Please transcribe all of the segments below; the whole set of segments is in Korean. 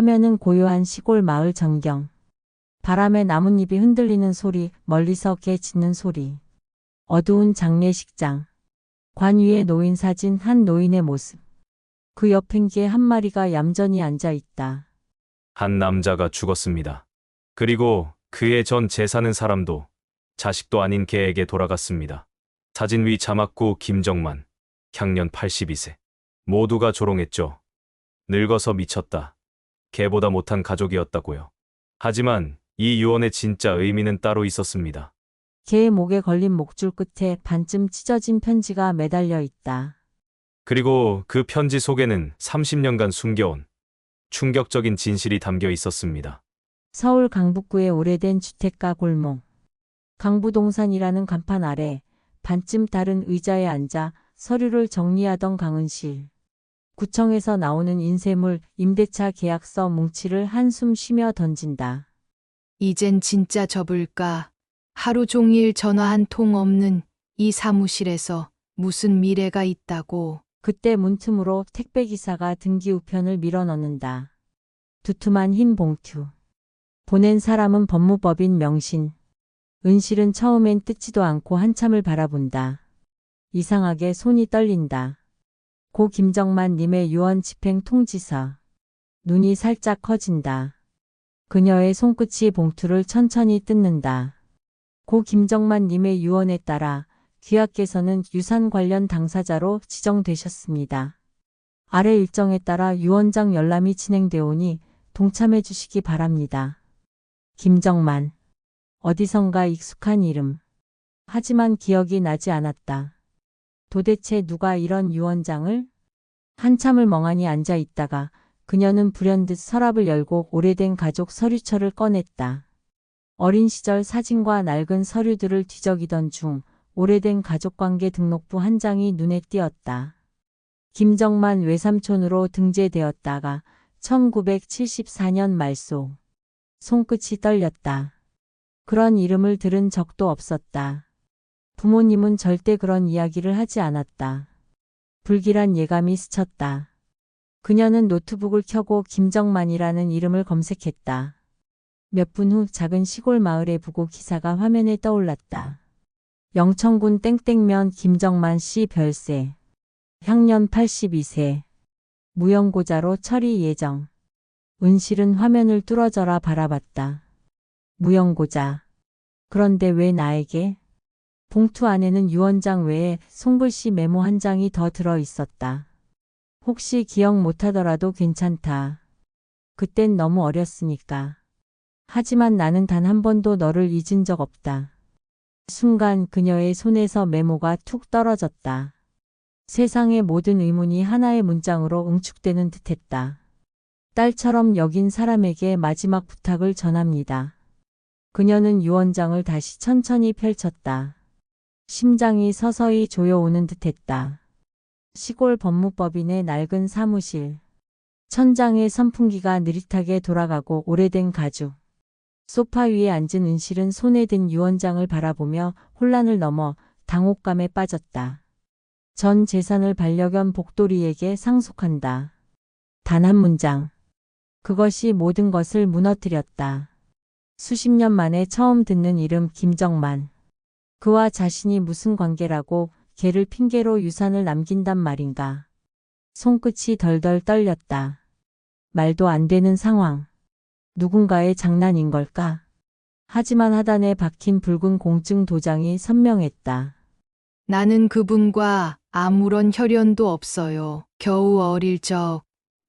화면은 고요한 시골 마을 전경. 바람에 나뭇잎이 흔들리는 소리, 멀리서 개 짖는 소리. 어두운 장례식장. 관 위에 놓인 사진, 한 노인의 모습. 그 옆엔 개 한 마리가 얌전히 앉아 있다. 한 남자가 죽었습니다. 그리고 그의 전 제사는 사람도 자식도 아닌 개에게 돌아갔습니다. 사진 위 자막구 김정만, 향년 82세. 모두가 조롱했죠. 늙어서 미쳤다. 개보다 못한 가족이었다고요. 하지만 이 유언의 진짜 의미는 따로 있었습니다. 개의 목에 걸린 목줄 끝에 반쯤 찢어진 편지가 매달려 있다. 그리고 그 편지 속에는 30년간 숨겨온 충격적인 진실이 담겨 있었습니다. 서울 강북구의 오래된 주택가 골목. 강부동산이라는 간판 아래 반쯤 다른 의자에 앉아 서류를 정리하던 강은실. 구청에서 나오는 인쇄물, 임대차 계약서 뭉치를 한숨 쉬며 던진다. 이젠 진짜 접을까? 하루 종일 전화 한 통 없는 이 사무실에서 무슨 미래가 있다고. 그때 문틈으로 택배기사가 등기 우편을 밀어넣는다. 두툼한 흰 봉투. 보낸 사람은 법무법인 명신. 은실은 처음엔 뜯지도 않고 한참을 바라본다. 이상하게 손이 떨린다. 고 김정만 님의 유언 집행 통지서. 눈이 살짝 커진다. 그녀의 손끝이 봉투를 천천히 뜯는다. 고 김정만 님의 유언에 따라 귀하께서는 유산 관련 당사자로 지정되셨습니다. 아래 일정에 따라 유언장 열람이 진행되오니 동참해 주시기 바랍니다. 김정만. 어디선가 익숙한 이름. 하지만 기억이 나지 않았다. 도대체 누가 이런 유언장을? 한참을 멍하니 앉아 있다가 그녀는 불현듯 서랍을 열고 오래된 가족 서류철을 꺼냈다. 어린 시절 사진과 낡은 서류들을 뒤적이던 중 오래된 가족관계 등록부 한 장이 눈에 띄었다. 김정만 외삼촌으로 등재되었다가 1974년 말소. 손끝이 떨렸다. 그런 이름을 들은 적도 없었다. 부모님은 절대 그런 이야기를 하지 않았다. 불길한 예감이 스쳤다. 그녀는 노트북을 켜고 김정만이라는 이름을 검색했다. 몇 분 후 작은 시골 마을의 부고 기사가 화면에 떠올랐다. 영천군 땡땡면 김정만 씨 별세. 향년 82세. 무용고자로 처리 예정. 은실은 화면을 뚫어져라 바라봤다. 무용고자. 그런데 왜 나에게? 봉투 안에는 유언장 외에 손글씨 메모 한 장이 더 들어 있었다. 혹시 기억 못하더라도 괜찮다. 그땐 너무 어렸으니까. 하지만 나는 단 한 번도 너를 잊은 적 없다. 순간 그녀의 손에서 메모가 툭 떨어졌다. 세상의 모든 의문이 하나의 문장으로 응축되는 듯했다. 딸처럼 여긴 사람에게 마지막 부탁을 전합니다. 그녀는 유언장을 다시 천천히 펼쳤다. 심장이 서서히 조여오는 듯했다. 시골 법무법인의 낡은 사무실. 천장에 선풍기가 느릿하게 돌아가고 오래된 가죽. 소파 위에 앉은 은실은 손에 든 유언장을 바라보며 혼란을 넘어 당혹감에 빠졌다. 전 재산을 반려견 복돌이에게 상속한다. 단 한 문장. 그것이 모든 것을 무너뜨렸다. 수십 년 만에 처음 듣는 이름 김정만. 그와 자신이 무슨 관계라고 개를 핑계로 유산을 남긴단 말인가. 손끝이 덜덜 떨렸다. 말도 안 되는 상황. 누군가의 장난인 걸까? 하지만 하단에 박힌 붉은 공증 도장이 선명했다. 나는 그분과 아무런 혈연도 없어요. 겨우 어릴 적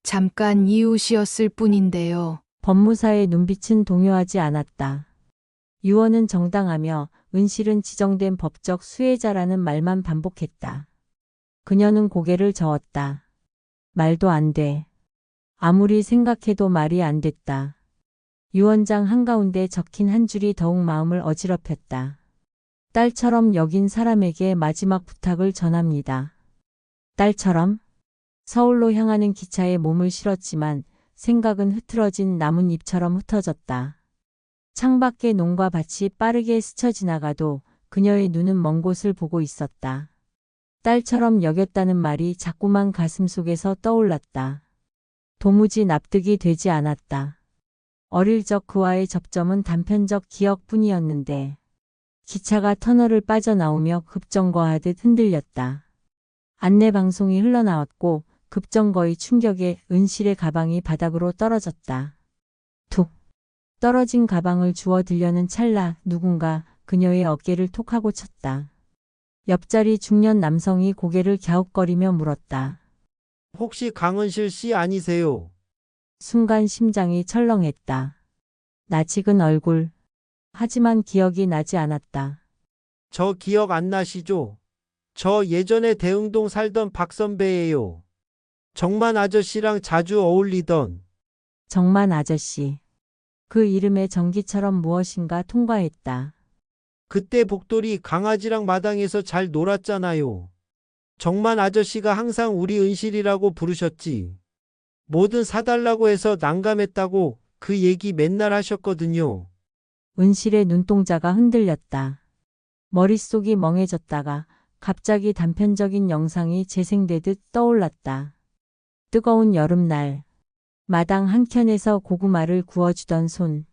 잠깐 이웃이었을 뿐인데요. 법무사의 눈빛은 동요하지 않았다. 유언은 정당하며 은실은 지정된 법적 수혜자라는 말만 반복했다. 그녀는 고개를 저었다. 말도 안 돼. 아무리 생각해도 말이 안 됐다. 유언장 한가운데 적힌 한 줄이 더욱 마음을 어지럽혔다. 딸처럼 여긴 사람에게 마지막 부탁을 전합니다. 딸처럼? 서울로 향하는 기차에 몸을 실었지만 생각은 흐트러진 나뭇잎처럼 흩어졌다. 창밖의 농과 밭이 빠르게 스쳐 지나가도 그녀의 눈은 먼 곳을 보고 있었다. 딸처럼 여겼다는 말이 자꾸만 가슴속에서 떠올랐다. 도무지 납득이 되지 않았다. 어릴 적 그와의 접점은 단편적 기억뿐이었는데 기차가 터널을 빠져나오며 급정거하듯 흔들렸다. 안내방송이 흘러나왔고 급정거의 충격에 은실의 가방이 바닥으로 떨어졌다. 툭! 떨어진 가방을 주워 들려는 찰나 누군가 그녀의 어깨를 톡하고 쳤다. 옆자리 중년 남성이 고개를 갸웃거리며 물었다. 혹시 강은실 씨 아니세요? 순간 심장이 철렁했다. 낯익은 얼굴. 하지만 기억이 나지 않았다. 저 기억 안 나시죠? 저 예전에 대흥동 살던 박 선배예요. 정만 아저씨랑 자주 어울리던. 정만 아저씨. 그 이름에 전기처럼 무엇인가 통과했다. 그때 복돌이 강아지랑 마당에서 잘 놀았잖아요. 정만 아저씨가 항상 우리 은실이라고 부르셨지. 뭐든 사달라고 해서 난감했다고 그 얘기 맨날 하셨거든요. 은실의 눈동자가 흔들렸다. 머릿속이 멍해졌다가 갑자기 단편적인 영상이 재생되듯 떠올랐다. 뜨거운 여름날. 마당 한켠에서 고구마를 구워주던 손.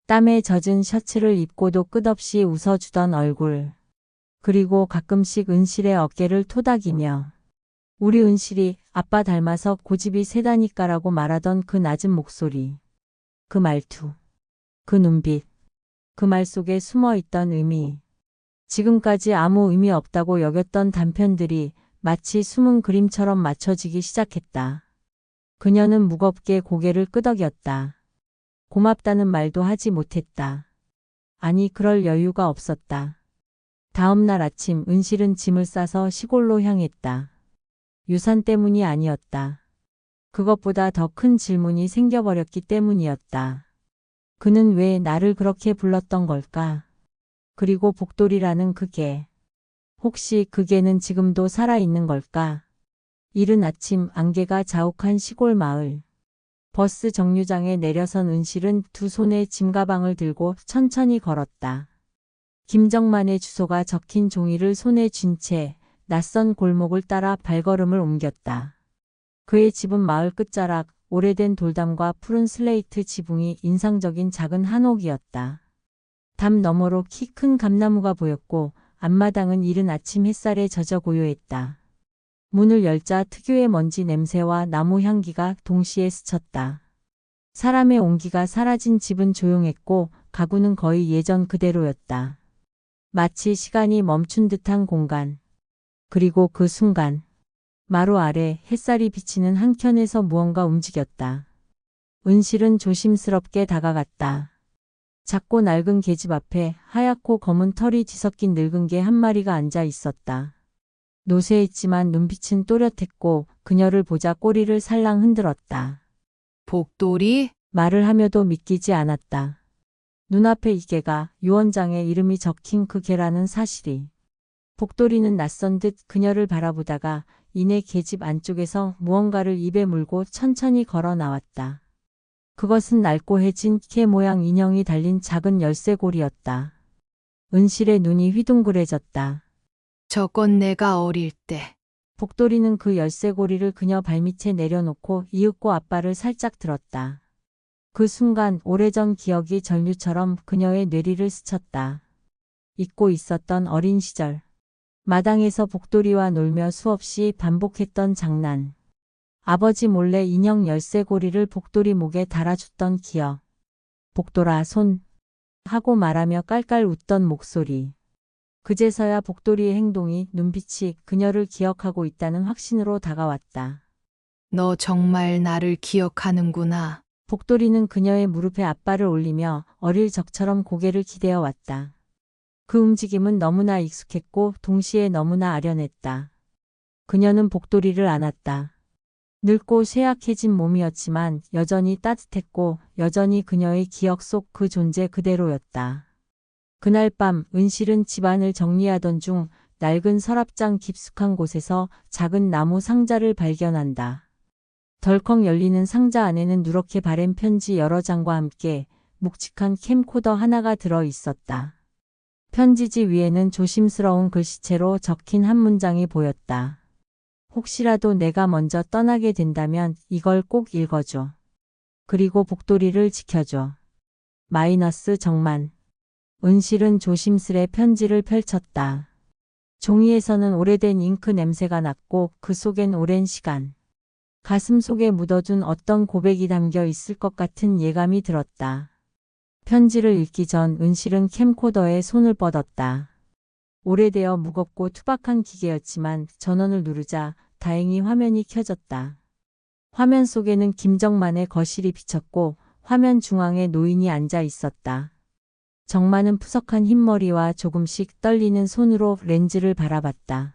땀에 젖은 셔츠를 입고도 끝없이 웃어주던 얼굴. 그리고 가끔씩 은실의 어깨를 토닥이며 우리 은실이 아빠 닮아서 고집이 세다니까라고 말하던 그 낮은 목소리. 그 말투. 그 눈빛. 그 말 속에 숨어있던 의미. 지금까지 아무 의미 없다고 여겼던 단편들이 마치 숨은 그림처럼 맞춰지기 시작했다. 그녀는 무겁게 고개를 끄덕였다. 고맙다는 말도 하지 못했다. 아니, 그럴 여유가 없었다. 다음 날 아침 은실은 짐을 싸서 시골로 향했다. 유산 때문이 아니었다. 그것보다 더 큰 질문이 생겨버렸기 때문이었다. 그는 왜 나를 그렇게 불렀던 걸까? 그리고 복돌이라는 그 개. 혹시 그 개는 지금도 살아있는 걸까? 이른 아침 안개가 자욱한 시골 마을. 버스 정류장에 내려선 은실은 두 손에 짐가방을 들고 천천히 걸었다. 김정만의 주소가 적힌 종이를 손에 쥔 채 낯선 골목을 따라 발걸음을 옮겼다. 그의 집은 마을 끝자락, 오래된 돌담과 푸른 슬레이트 지붕이 인상적인 작은 한옥이었다. 담 너머로 키 큰 감나무가 보였고 앞마당은 이른 아침 햇살에 젖어 고요했다. 문을 열자 특유의 먼지 냄새와 나무 향기가 동시에 스쳤다. 사람의 온기가 사라진 집은 조용했고 가구는 거의 예전 그대로였다. 마치 시간이 멈춘 듯한 공간. 그리고 그 순간 마루 아래 햇살이 비치는 한켠에서 무언가 움직였다. 은실은 조심스럽게 다가갔다. 작고 낡은 계집 앞에 하얗고 검은 털이 뒤섞인 늙은 개 한 마리가 앉아 있었다. 노쇠했지만 눈빛은 또렷했고 그녀를 보자 꼬리를 살랑 흔들었다. 복돌이? 말을 하며도 믿기지 않았다. 눈앞에 이 개가 유언장에 이름이 적힌 그 개라는 사실이. 복돌이는 낯선 듯 그녀를 바라보다가 이내 계집 안쪽에서 무언가를 입에 물고 천천히 걸어 나왔다. 그것은 낡고해진 개 모양 인형이 달린 작은 열쇠고리였다. 은실의 눈이 휘둥그레졌다. 저건 내가 어릴 때. 복돌이는 그 열쇠고리를 그녀 발밑에 내려놓고 이윽고 앞발을 살짝 들었다. 그 순간 오래전 기억이 전류처럼 그녀의 뇌리를 스쳤다. 잊고 있었던 어린 시절. 마당에서 복돌이와 놀며 수없이 반복했던 장난. 아버지 몰래 인형 열쇠고리를 복돌이 목에 달아줬던 기억. 복돌아 손 하고 말하며 깔깔 웃던 목소리. 그제서야 복돌이의 행동이 눈빛이 그녀를 기억하고 있다는 확신으로 다가왔다. 너 정말 나를 기억하는구나. 복돌이는 그녀의 무릎에 앞발을 올리며 어릴 적처럼 고개를 기대어 왔다. 그 움직임은 너무나 익숙했고 동시에 너무나 아련했다. 그녀는 복돌이를 안았다. 늙고 쇠약해진 몸이었지만 여전히 따뜻했고 여전히 그녀의 기억 속 그 존재 그대로였다. 그날 밤 은실은 집안을 정리하던 중 낡은 서랍장 깊숙한 곳에서 작은 나무 상자를 발견한다. 덜컥 열리는 상자 안에는 누렇게 바랜 편지 여러 장과 함께 묵직한 캠코더 하나가 들어 있었다. 편지지 위에는 조심스러운 글씨체로 적힌 한 문장이 보였다. 혹시라도 내가 먼저 떠나게 된다면 이걸 꼭 읽어줘. 그리고 복돌이를 지켜줘. 마이너스 정만. 은실은 조심스레 편지를 펼쳤다. 종이에서는 오래된 잉크 냄새가 났고 그 속엔 오랜 시간. 가슴 속에 묻어둔 어떤 고백이 담겨 있을 것 같은 예감이 들었다. 편지를 읽기 전 은실은 캠코더에 손을 뻗었다. 오래되어 무겁고 투박한 기계였지만 전원을 누르자 다행히 화면이 켜졌다. 화면 속에는 김정만의 거실이 비쳤고 화면 중앙에 노인이 앉아 있었다. 정만은 푸석한 흰머리와 조금씩 떨리는 손으로 렌즈를 바라봤다.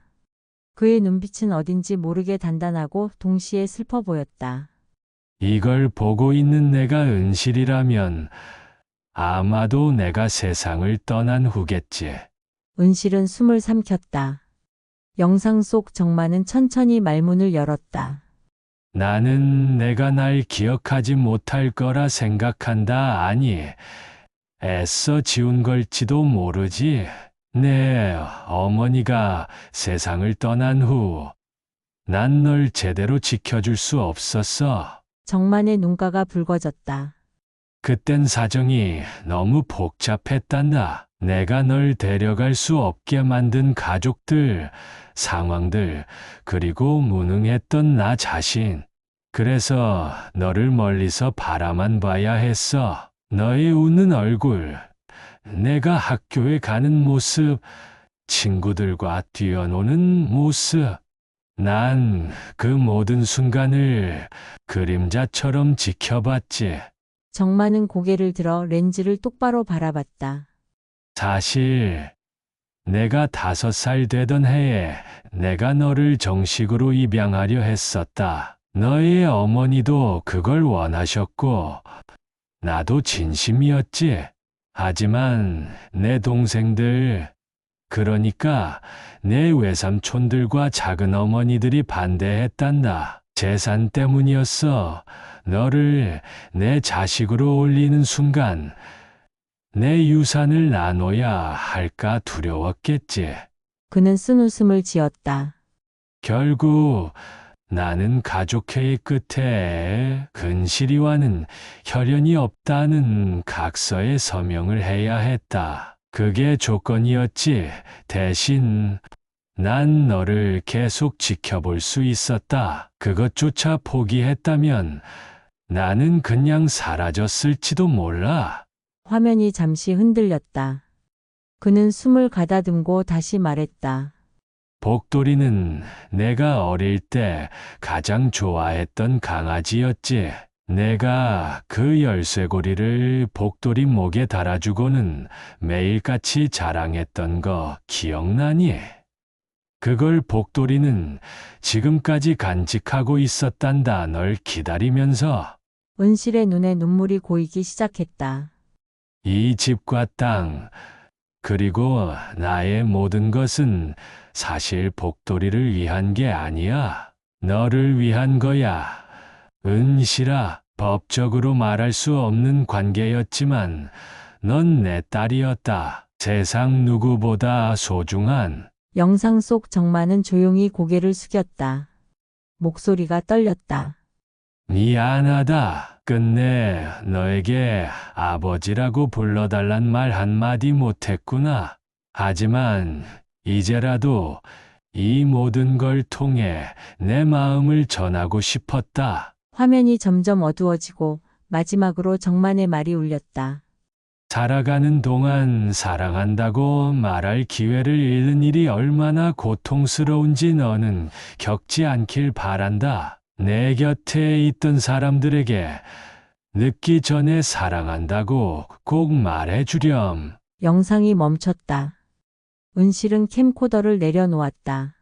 그의 눈빛은 어딘지 모르게 단단하고 동시에 슬퍼 보였다. 이걸 보고 있는 내가 은실이라면 아마도 내가 세상을 떠난 후겠지. 은실은 숨을 삼켰다. 영상 속 정만은 천천히 말문을 열었다. 나는 내가 날 기억하지 못할 거라 생각한다. 아니, 애써 지운 걸지도 모르지. 내 어머니가 세상을 떠난 후, 난 널 제대로 지켜줄 수 없었어. 정만의 눈가가 붉어졌다. 그땐 사정이 너무 복잡했단다. 내가 널 데려갈 수 없게 만든 가족들, 상황들, 그리고 무능했던 나 자신. 그래서 너를 멀리서 바라만 봐야 했어. 너의 웃는 얼굴, 내가 학교에 가는 모습, 친구들과 뛰어노는 모습. 난 그 모든 순간을 그림자처럼 지켜봤지. 정만은 고개를 들어 렌즈를 똑바로 바라봤다. 사실 내가 5살 되던 해에 내가 너를 정식으로 입양하려 했었다. 너의 어머니도 그걸 원하셨고 나도 진심이었지. 하지만 내 동생들, 그러니까 내 외삼촌들과 작은 어머니들이 반대했단다. 재산 때문이었어. 너를 내 자식으로 올리는 순간 내 유산을 나눠야 할까 두려웠겠지. 그는 쓴웃음을 지었다. 결국 나는 가족회의 끝에 근실이와는 혈연이 없다는 각서에 서명을 해야 했다. 그게 조건이었지. 대신 난 너를 계속 지켜볼 수 있었다. 그것조차 포기했다면 나는 그냥 사라졌을지도 몰라. 화면이 잠시 흔들렸다. 그는 숨을 가다듬고 다시 말했다. 복돌이는 내가 어릴 때 가장 좋아했던 강아지였지. 내가 그 열쇠고리를 복돌이 목에 달아주고는 매일같이 자랑했던 거 기억나니? 그걸 복돌이는 지금까지 간직하고 있었단다. 널 기다리면서. 은실의 눈에 눈물이 고이기 시작했다. 이 집과 땅, 그리고 나의 모든 것은 사실 복돌이를 위한 게 아니야. 너를 위한 거야. 은실아, 법적으로 말할 수 없는 관계였지만 넌 내 딸이었다. 세상 누구보다 소중한. 영상 속 정만은 조용히 고개를 숙였다. 목소리가 떨렸다. 미안하다. 끝내 너에게 아버지라고 불러달란 말 한마디 못했구나. 하지만 이제라도 이 모든 걸 통해 내 마음을 전하고 싶었다. 화면이 점점 어두워지고 마지막으로 정만의 말이 울렸다. 살아가는 동안 사랑한다고 말할 기회를 잃는 일이 얼마나 고통스러운지 너는 겪지 않길 바란다. 내 곁에 있던 사람들에게 늦기 전에 사랑한다고 꼭 말해주렴. 영상이 멈췄다. 은실은 캠코더를 내려놓았다.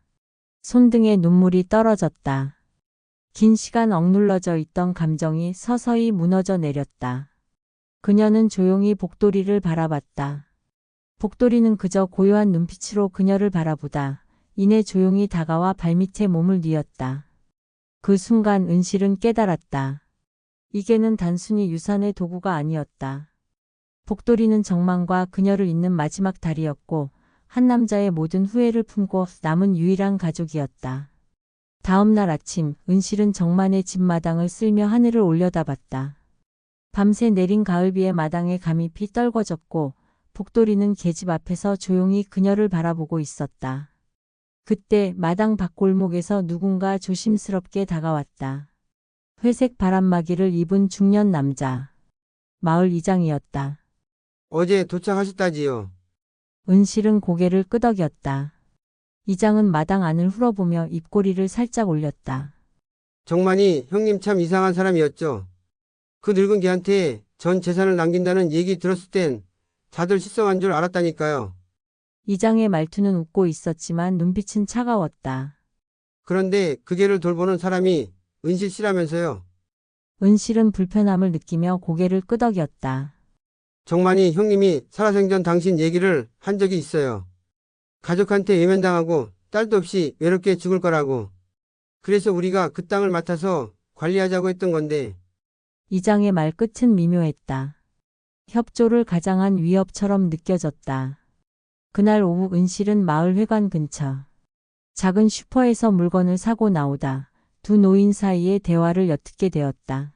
손등에 눈물이 떨어졌다. 긴 시간 억눌러져 있던 감정이 서서히 무너져 내렸다. 그녀는 조용히 복돌이를 바라봤다. 복돌이는 그저 고요한 눈빛으로 그녀를 바라보다 이내 조용히 다가와 발밑에 몸을 뉘었다. 그 순간 은실은 깨달았다. 이게는 단순히 유산의 도구가 아니었다. 복돌이는 정만과 그녀를 잇는 마지막 다리였고 한 남자의 모든 후회를 품고 남은 유일한 가족이었다. 다음 날 아침 은실은 정만의 집 마당을 쓸며 하늘을 올려다봤다. 밤새 내린 가을비에 마당에 감잎이 떨궈졌고 복돌이는 계집 앞에서 조용히 그녀를 바라보고 있었다. 그때 마당 밖골목에서 누군가 조심스럽게 다가왔다. 회색 바람막이를 입은 중년 남자. 마을 이장이었다. 어제 도착하셨다지요. 은실은 고개를 끄덕였다. 이장은 마당 안을 훑어보며 입꼬리를 살짝 올렸다. 정만이 형님 참 이상한 사람이었죠. 그 늙은 개한테 전 재산을 남긴다는 얘기 들었을 땐 다들 실성한 줄 알았다니까요. 이장의 말투는 웃고 있었지만 눈빛은 차가웠다. 그런데 그 개를 돌보는 사람이 은실 씨라면서요. 은실은 불편함을 느끼며 고개를 끄덕였다. 정만이 형님이 살아생전 당신 얘기를 한 적이 있어요. 가족한테 외면당하고 딸도 없이 외롭게 죽을 거라고. 그래서 우리가 그 땅을 맡아서 관리하자고 했던 건데. 이장의 말 끝은 미묘했다. 협조를 가장한 위협처럼 느껴졌다. 그날 오후 은실은 마을 회관 근처 작은 슈퍼에서 물건을 사고 나오다 두 노인 사이의 대화를 엿듣게 되었다.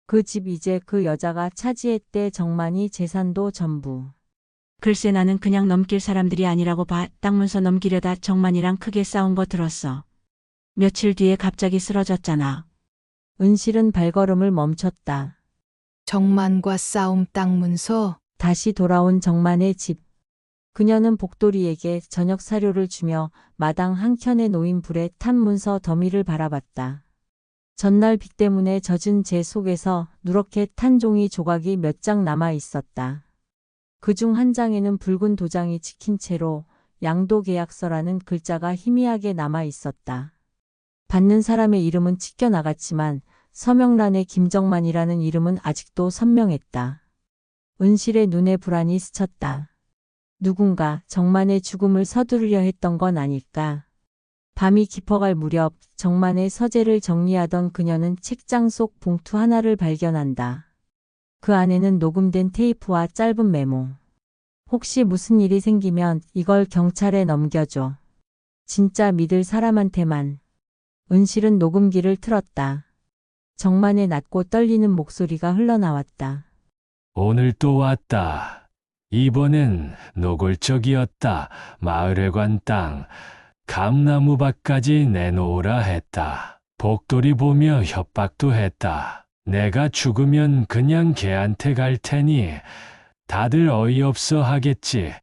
그 집 이제 그 여자가 차지했대. 정만이 재산도 전부. 글쎄 나는 그냥 넘길 사람들이 아니라고 봐. 땅 문서 넘기려다 정만이랑 크게 싸운 거 들었어. 며칠 뒤에 갑자기 쓰러졌잖아. 은실은 발걸음을 멈췄다. 정만과 싸움 땅 문서. 다시 돌아온 정만의 집. 그녀는 복돌이에게 저녁 사료를 주며 마당 한켠에 놓인 불에 탄 문서 더미를 바라봤다. 전날 비 때문에 젖은 재 속에서 누렇게 탄 종이 조각이 몇 장 남아 있었다. 그중 한 장에는 붉은 도장이 찍힌 채로 양도계약서라는 글자가 희미하게 남아 있었다. 받는 사람의 이름은 찢겨 나갔지만 서명란에 김정만이라는 이름은 아직도 선명했다. 은실의 눈에 불안이 스쳤다. 누군가 정만의 죽음을 서두르려 했던 건 아닐까. 밤이 깊어갈 무렵 정만의 서재를 정리하던 그녀는 책장 속 봉투 하나를 발견한다. 그 안에는 녹음된 테이프와 짧은 메모. 혹시 무슨 일이 생기면 이걸 경찰에 넘겨줘. 진짜 믿을 사람한테만. 은실은 녹음기를 틀었다. 정만의 낮고 떨리는 목소리가 흘러나왔다. 오늘 또 왔다. 이번엔 노골적이었다. 마을회관 땅, 감나무밭까지 내놓으라 했다. 복돌이 보며 협박도 했다. 내가 죽으면 그냥 걔한테 갈 테니 다들 어이없어 하겠지.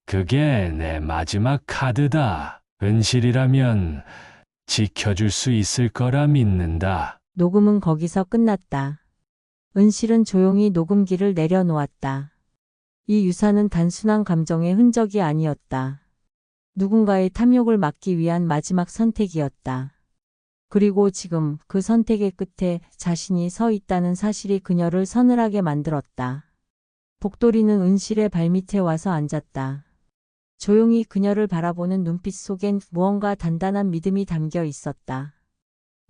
그게 내 마지막 카드다. 은실이라면 지켜줄 수 있을 거라 믿는다. 녹음은 거기서 끝났다. 은실은 조용히 녹음기를 내려놓았다. 이 유사는 단순한 감정의 흔적이 아니었다. 누군가의 탐욕을 막기 위한 마지막 선택이었다. 그리고 지금 그 선택의 끝에 자신이 서 있다는 사실이 그녀를 서늘하게 만들었다. 복돌이는 은실의 발밑에 와서 앉았다. 조용히 그녀를 바라보는 눈빛 속엔 무언가 단단한 믿음이 담겨 있었다.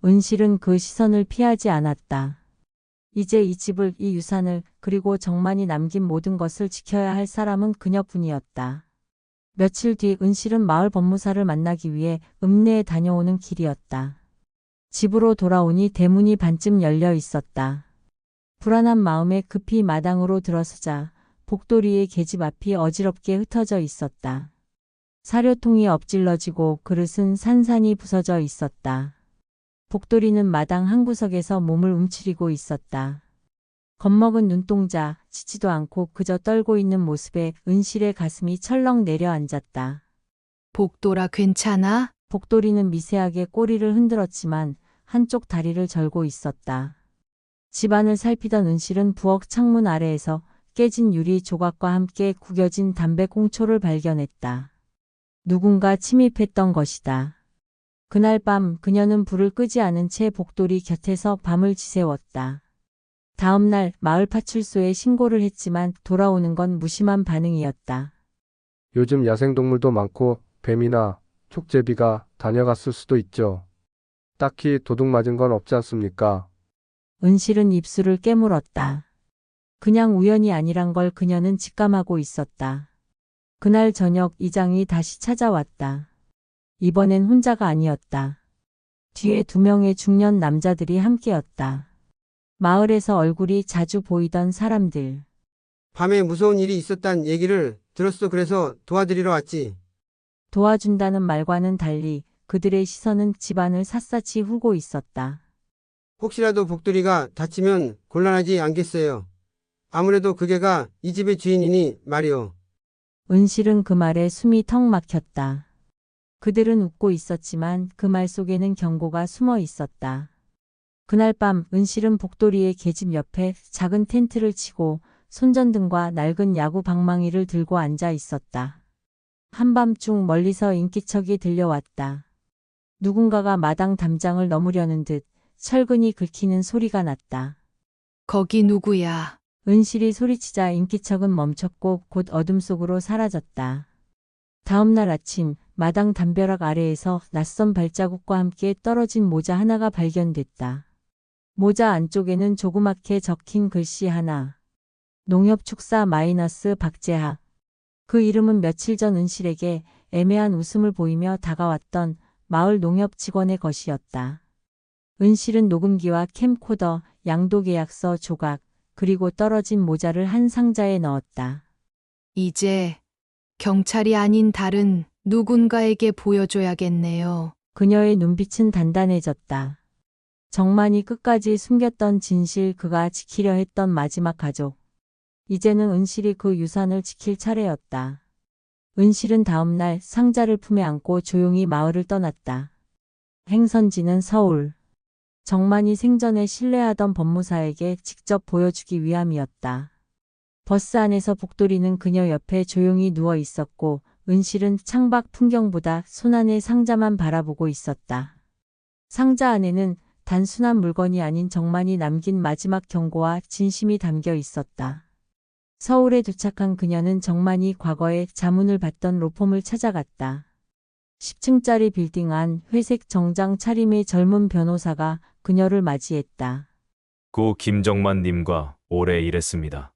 은실은 그 시선을 피하지 않았다. 이제 이 집을, 이 유산을, 그리고 정만이 남긴 모든 것을 지켜야 할 사람은 그녀뿐이었다. 며칠 뒤 은실은 마을 법무사를 만나기 위해 읍내에 다녀오는 길이었다. 집으로 돌아오니 대문이 반쯤 열려 있었다. 불안한 마음에 급히 마당으로 들어서자 복돌이의 계집 앞이 어지럽게 흩어져 있었다. 사료통이 엎질러지고 그릇은 산산이 부서져 있었다. 복돌이는 마당 한 구석에서 몸을 움츠리고 있었다. 겁먹은 눈동자, 짖지도 않고 그저 떨고 있는 모습에 은실의 가슴이 철렁 내려앉았다. 복돌아 괜찮아? 복돌이는 미세하게 꼬리를 흔들었지만 한쪽 다리를 절고 있었다. 집안을 살피던 은실은 부엌 창문 아래에서 깨진 유리 조각과 함께 구겨진 담배 꽁초를 발견했다. 누군가 침입했던 것이다. 그날 밤 그녀는 불을 끄지 않은 채 복돌이 곁에서 밤을 지새웠다. 다음 날 마을 파출소에 신고를 했지만 돌아오는 건 무심한 반응이었다. 요즘 야생동물도 많고 뱀이나 촉제비가 다녀갔을 수도 있죠. 딱히 도둑 맞은 건 없지 않습니까? 은실은 입술을 깨물었다. 그냥 우연이 아니란 걸 그녀는 직감하고 있었다. 그날 저녁 이장이 다시 찾아왔다. 이번엔 혼자가 아니었다. 뒤에 2명의 중년 남자들이 함께였다. 마을에서 얼굴이 자주 보이던 사람들. 밤에 무서운 일이 있었단 얘기를 들었어. 그래서 도와드리러 왔지. 도와준다는 말과는 달리 그들의 시선은 집안을 샅샅이 후고 있었다. 혹시라도 복돌이가 다치면 곤란하지 않겠어요. 아무래도 그게가 이 집의 주인이니 말이오. 은실은 그 말에 숨이 턱 막혔다. 그들은 웃고 있었지만 그 말 속에는 경고가 숨어 있었다. 그날 밤 은실은 복돌이의 계집 옆에 작은 텐트를 치고 손전등과 낡은 야구 방망이를 들고 앉아 있었다. 한밤중 멀리서 인기척이 들려왔다. 누군가가 마당 담장을 넘으려는 듯 철근이 긁히는 소리가 났다. 거기 누구야? 은실이 소리치자 인기척은 멈췄고 곧 어둠 속으로 사라졌다. 다음 날 아침 마당 담벼락 아래에서 낯선 발자국과 함께 떨어진 모자 하나가 발견됐다. 모자 안쪽에는 조그맣게 적힌 글씨 하나. 농협축사 마이너스 박재학. 그 이름은 며칠 전 은실에게 애매한 웃음을 보이며 다가왔던 마을 농협 직원의 것이었다. 은실은 녹음기와 캠코더, 양도계약서 조각, 그리고 떨어진 모자를 한 상자에 넣었다. 이제 경찰이 아닌 다른 누군가에게 보여줘야겠네요. 그녀의 눈빛은 단단해졌다. 정만이 끝까지 숨겼던 진실, 그가 지키려 했던 마지막 가족. 이제는 은실이 그 유산을 지킬 차례였다. 은실은 다음 날 상자를 품에 안고 조용히 마을을 떠났다. 행선지는 서울. 정만이 생전에 신뢰하던 법무사에게 직접 보여주기 위함이었다. 버스 안에서 복돌이는 그녀 옆에 조용히 누워 있었고 은실은 창밖 풍경보다 손안의 상자만 바라보고 있었다. 상자 안에는 단순한 물건이 아닌 정만이 남긴 마지막 경고와 진심이 담겨 있었다. 서울에 도착한 그녀는 정만이 과거에 자문을 받던 로펌을 찾아갔다. 10층짜리 빌딩 안 회색 정장 차림의 젊은 변호사가 그녀를 맞이했다. 고 김정만 님과 오래 일했습니다.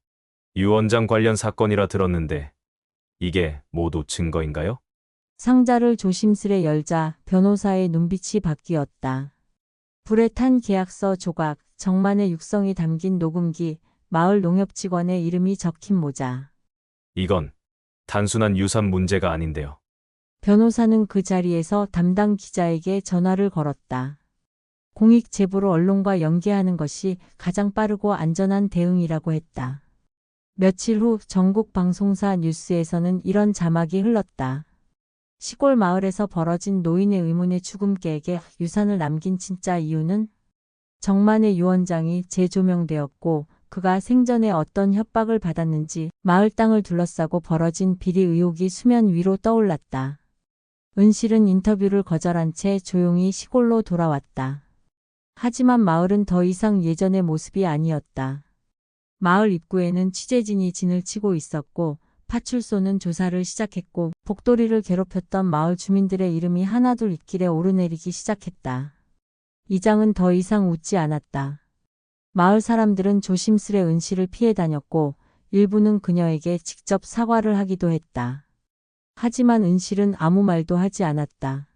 유 원장 관련 사건이라 들었는데 이게 모두 증거인가요? 상자를 조심스레 열자 변호사의 눈빛이 바뀌었다. 불에 탄 계약서 조각, 정만의 육성이 담긴 녹음기, 마을 농협 직원의 이름이 적힌 모자. 이건 단순한 유산 문제가 아닌데요. 변호사는 그 자리에서 담당 기자에게 전화를 걸었다. 공익 제보로 언론과 연계하는 것이 가장 빠르고 안전한 대응이라고 했다. 며칠 후 전국 방송사 뉴스에서는 이런 자막이 흘렀다. 시골 마을에서 벌어진 노인의 의문의 죽음깨에게 유산을 남긴 진짜 이유는? 정만의 유원장이 재조명되었고 그가 생전에 어떤 협박을 받았는지 마을 땅을 둘러싸고 벌어진 비리 의혹이 수면 위로 떠올랐다. 은실은 인터뷰를 거절한 채 조용히 시골로 돌아왔다. 하지만 마을은 더 이상 예전의 모습이 아니었다. 마을 입구에는 취재진이 진을 치고 있었고 파출소는 조사를 시작했고 복돌이를 괴롭혔던 마을 주민들의 이름이 하나둘 입길에 오르내리기 시작했다. 이장은 더 이상 웃지 않았다. 마을 사람들은 조심스레 은실을 피해 다녔고 일부는 그녀에게 직접 사과를 하기도 했다. 하지만 은실은 아무 말도 하지 않았다.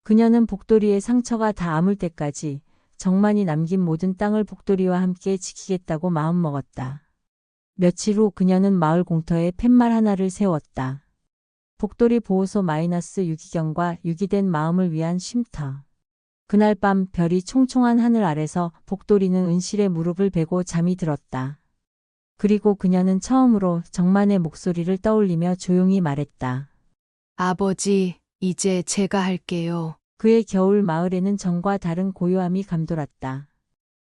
그녀는 복돌이의 상처가 다 아물 때까지 정만이 남긴 모든 땅을 복돌이와 함께 지키겠다고 마음먹었다. 며칠 후 그녀는 마을 공터에 팻말 하나를 세웠다. 복돌이 보호소 마이너스 유기견과 유기된 마음을 위한 쉼터. 그날 밤 별이 총총한 하늘 아래서 복돌이는 은실의 무릎을 베고 잠이 들었다. 그리고 그녀는 처음으로 정만의 목소리를 떠올리며 조용히 말했다. 아버지, 이제 제가 할게요. 그의 겨울 마을에는 전과 다른 고요함이 감돌았다.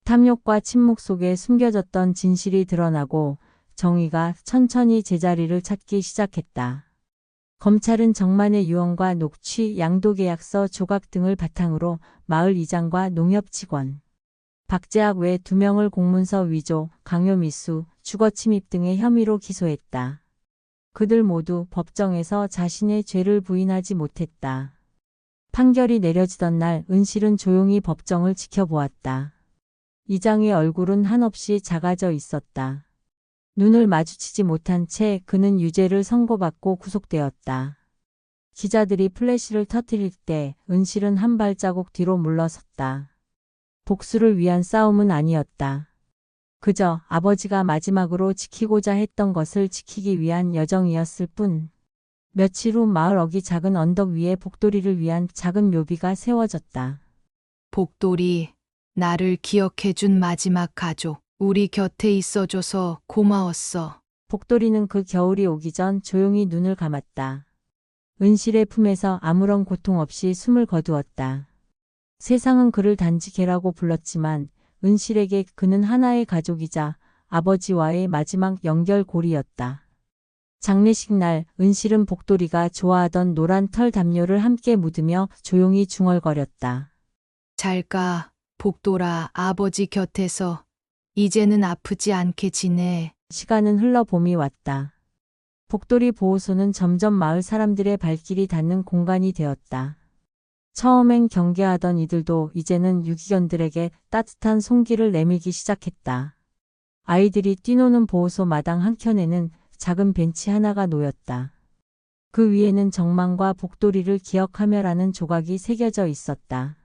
탐욕과 침묵 속에 숨겨졌던 진실이 드러나고 정의가 천천히 제자리를 찾기 시작했다. 검찰은 정만의 유언과 녹취, 양도계약서 조각 등을 바탕으로 마을 이장과 농협 직원, 박재학 외 2명을 공문서 위조, 강요미수, 주거침입 등의 혐의로 기소했다. 그들 모두 법정에서 자신의 죄를 부인하지 못했다. 판결이 내려지던 날 은실은 조용히 법정을 지켜보았다. 이장의 얼굴은 한없이 작아져 있었다. 눈을 마주치지 못한 채 그는 유죄를 선고받고 구속되었다. 기자들이 플래시를 터뜨릴 때 은실은 한 발자국 뒤로 물러섰다. 복수를 위한 싸움은 아니었다. 그저 아버지가 마지막으로 지키고자 했던 것을 지키기 위한 여정이었을 뿐. 며칠 후 마을 어기 작은 언덕 위에 복돌이를 위한 작은 묘비가 세워졌다. 복돌이, 나를 기억해준 마지막 가족. 우리 곁에 있어줘서 고마웠어. 복돌이는 그 겨울이 오기 전 조용히 눈을 감았다. 은실의 품에서 아무런 고통 없이 숨을 거두었다. 세상은 그를 단지 개라고 불렀지만 은실에게 그는 하나의 가족이자 아버지와의 마지막 연결고리였다. 장례식 날 은실은 복돌이가 좋아하던 노란 털 담요를 함께 묻으며 조용히 중얼거렸다. 잘 가, 복돌아. 아버지 곁에서 이제는 아프지 않게 지내. 시간은 흘러 봄이 왔다. 복돌이 보호소는 점점 마을 사람들의 발길이 닿는 공간이 되었다. 처음엔 경계하던 이들도 이제는 유기견들에게 따뜻한 손길을 내밀기 시작했다. 아이들이 뛰노는 보호소 마당 한켠에는 작은 벤치 하나가 놓였다. 그 위에는 정만과 복돌이를 기억하며라는 조각이 새겨져 있었다.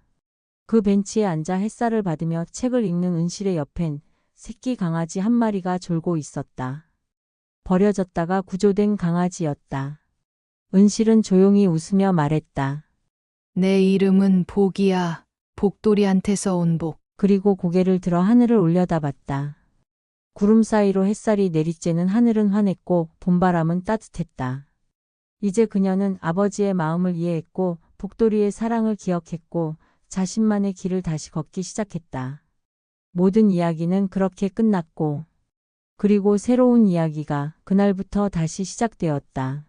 그 벤치에 앉아 햇살을 받으며 책을 읽는 은실의 옆엔 새끼 강아지 한 마리가 졸고 있었다. 버려졌다가 구조된 강아지였다. 은실은 조용히 웃으며 말했다. 내 이름은 복이야. 복돌이한테서 온 복. 그리고 고개를 들어 하늘을 올려다봤다. 구름 사이로 햇살이 내리쬐는 하늘은 환했고 봄바람은 따뜻했다. 이제 그녀는 아버지의 마음을 이해했고 복돌이의 사랑을 기억했고 자신만의 길을 다시 걷기 시작했다. 모든 이야기는 그렇게 끝났고 그리고 새로운 이야기가 그날부터 다시 시작되었다.